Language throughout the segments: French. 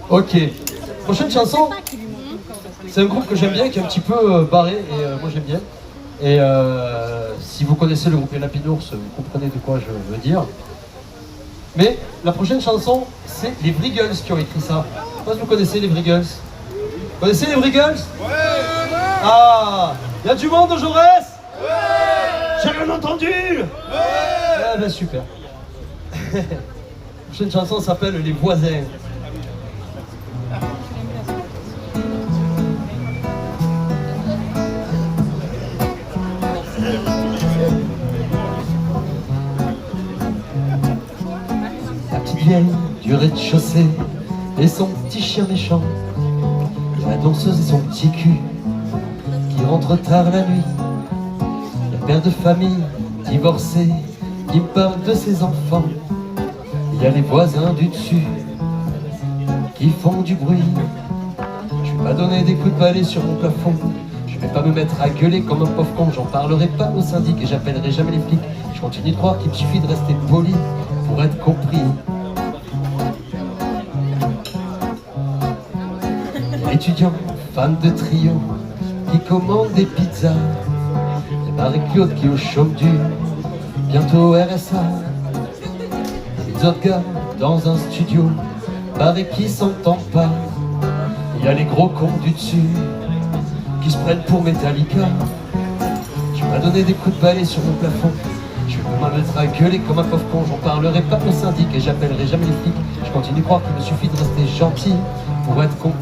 Ok. Prochaine chanson, c'est un groupe que j'aime bien, qui est un petit peu barré, et moi j'aime bien. Et si vous connaissez le groupe Les Lapinours, vous comprenez de quoi je veux dire. Mais la prochaine chanson, c'est les Vrigals qui ont écrit ça. Je sais pas si vous connaissez les Vrigals. Vous connaissez les Vrigals? Ouais. Ah, il y a du monde au Jaurès? Ouais. J'ai rien entendu? Ouais. Ah ben super. La prochaine chanson s'appelle Les Voisins. Du rez-de-chaussée et son petit chien méchant, la danseuse et son petit cul qui rentre tard la nuit, le père de famille divorcé qui me parle de ses enfants, il y a les voisins du dessus qui font du bruit. Je vais pas donner des coups de balai sur mon plafond, je vais pas me mettre à gueuler comme un pauvre con, j'en parlerai pas au syndic et j'appellerai jamais les flics. Je continue de croire qu'il me suffit de rester poli pour être compris. Étudiant, fan de trio, qui commande des pizzas. Et Marie-Claude qui est au chaume dur, bientôt RSA. Les autres gars dans un studio, pareil qui s'entendent pas. Il y a les gros cons du dessus, qui se prennent pour Metallica. Je vais donner des coups de balai sur mon plafond. Je vais me mettre à gueuler comme un pauvre con. J'en parlerai pas au syndic et j'appellerai jamais les flics. Je continue de croire qu'il me suffit de rester gentil pour être compris.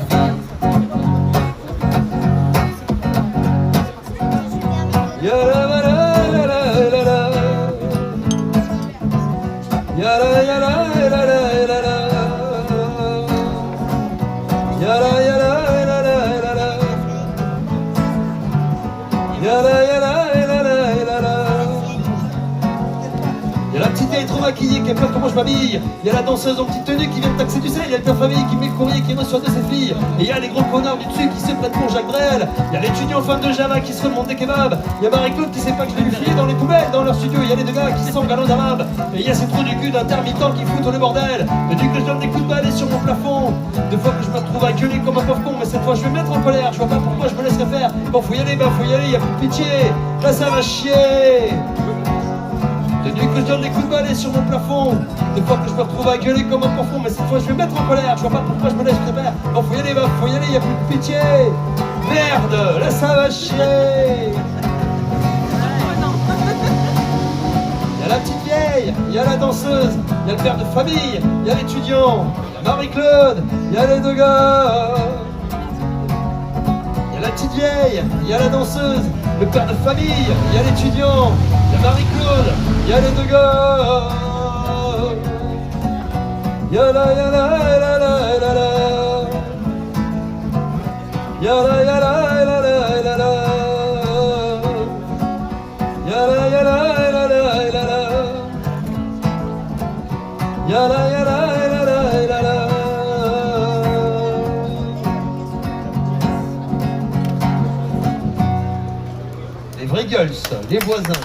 Y'a la petite vieille trop maquillée qui aime pas comment je m'habille. Y'a la danseuse en petite tenue qui vient me taxer du sel. Y'a le père famille qui met le courrier qui reçoit de ses filles. Et y'a les gros connards du dessus qui se prennent pour Jacques Brel. Y'a l'étudiant fan de Java qui se remonte des kebabs. Y'a Marie-Claude qui sait pas que je vais lui filer dans les poubelles dans leur studio. Y'a les deux gars qui sont galons d'arabe. Et y'a ces trous du cul d'intermittents qui foutent le bordel. Et du que je donne des coups de balai sur mon plafond. Deux fois que je me retrouve à gueuler comme un pauvre con. Mais cette fois je vais me mettre en colère. Je vois pas pourquoi je me laisserai faire. Bon faut y aller, ben faut y aller, y'a plus de pitié. Là ça va chier. Depuis que je donne des coups de balai sur mon plafond, des fois que je me retrouve à gueuler comme un profond, mais cette fois je vais me mettre en colère, je vois pas pourquoi je me laisse faire. Bon faut y aller, y'a plus de pitié. Merde, là ça va chier. Y'a la petite vieille, y'a la danseuse, y'a le père de famille, y'a l'étudiant, y'a Marie-Claude, y'a les deux gars. Y'a la petite vieille, y'a la danseuse, le père de famille, y'a l'étudiant, y'a Marie-Claude, y'a les deux gars. Y'a la y'a la y'a la y'a la y'a la y'a la y'a la y'a la y'a la y'a la y'a la y'a la y'a la. Les Vrigals, les voisins.